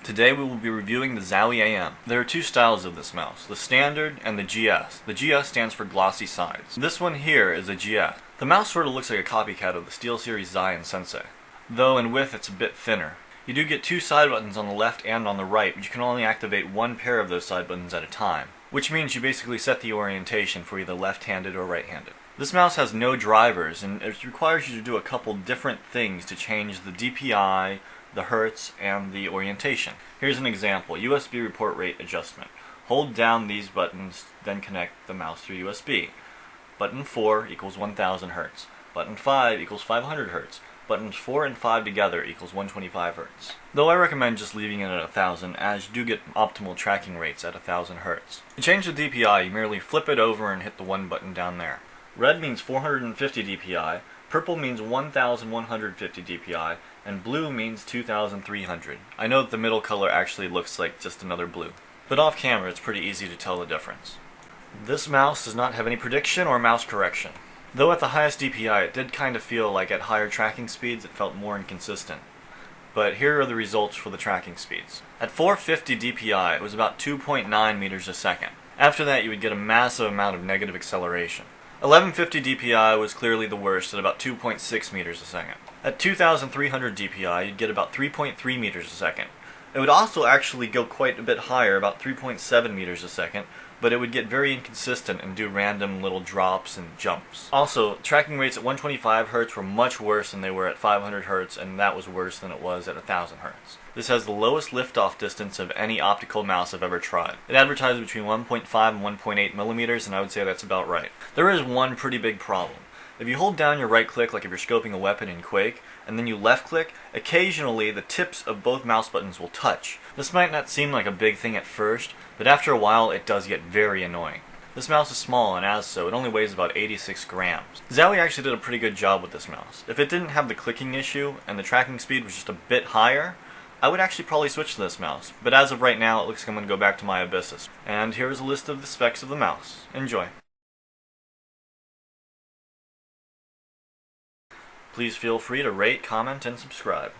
Today we will be reviewing the Zowie AM. There are two styles of this mouse, the standard and the GS. The GS stands for glossy sides. This one here is a GS. The mouse sort of looks like a copycat of the SteelSeries Xi and Sensei, though in width it's a bit thinner. You do get two side buttons on the left and on the right, but you can only activate one pair of those side buttons at a time, which means you basically set the orientation for either left-handed or right-handed. This mouse has no drivers, and it requires you to do a couple different things to change the DPI, the hertz, and the orientation. Here's an example: USB report rate adjustment. Hold down these buttons, then connect the mouse through USB. Button 4 equals 1000 Hz. Button 5 equals 500 Hz. Buttons 4 and 5 together equals 125 Hz. Though I recommend just leaving it at 1000, as you do get optimal tracking rates at 1000 Hz. To change the DPI, you merely flip it over and hit the one button down there. Red means 450 DPI, purple means 1150 DPI, and blue means 2300. I know that the middle color actually looks like just another blue, but off camera it's pretty easy to tell the difference. This mouse does not have any prediction or mouse correction. Though at the highest DPI it did kind of feel like at higher tracking speeds it felt more inconsistent. But here are the results for the tracking speeds. At 450 DPI it was about 2.9 meters a second. After that you would get a massive amount of negative acceleration. 1150 DPI was clearly the worst at about 2.6 meters a second. At 2300 DPI you'd get about 3.3 meters a second. It would also actually go quite a bit higher, about 3.7 meters a second, but it would get very inconsistent and do random little drops and jumps. Also, tracking rates at 125 Hz were much worse than they were at 500 Hz, and that was worse than it was at 1000 Hz. This has the lowest liftoff distance of any optical mouse I've ever tried. It advertises between 1.5 and 1.8 millimeters, and I would say that's about right. There is one pretty big problem. If you hold down your right click like if you're scoping a weapon in Quake, and then you left click, occasionally the tips of both mouse buttons will touch. This might not seem like a big thing at first, but after a while it does get very annoying. This mouse is small, and as so, it only weighs about 86 grams. Zowie actually did a pretty good job with this mouse. If it didn't have the clicking issue, and the tracking speed was just a bit higher, I would actually probably switch to this mouse. But as of right now, it looks like I'm going to go back to my Abyssus. And here's a list of the specs of the mouse. Enjoy. Please feel free to rate, comment, and subscribe.